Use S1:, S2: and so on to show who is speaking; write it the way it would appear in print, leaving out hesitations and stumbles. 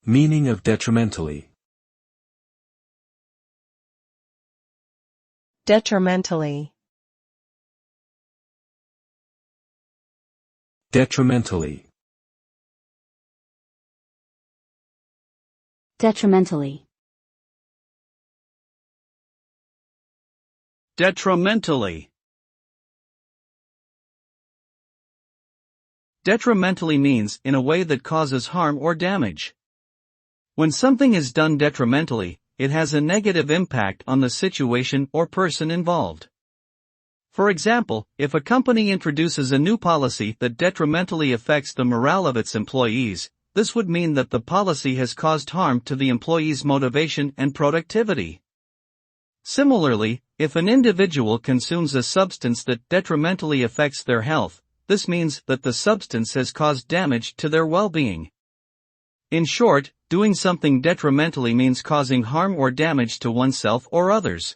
S1: Meaning of detrimentally.
S2: Detrimentally.
S1: Detrimentally.
S3: Detrimentally.
S4: Detrimentally. Detrimentally means in a way that causes harm or damage. When something is done detrimentally, it has a negative impact on the situation or person involved. For example, if a company introduces a new policy that detrimentally affects the morale of its employees, this would mean that the policy has caused harm to the employees' motivation and productivity. Similarly, if an individual consumes a substance that detrimentally affects their health, this means that the substance has caused damage to their well-being. In short, doing something detrimentally means causing harm or damage to oneself or others.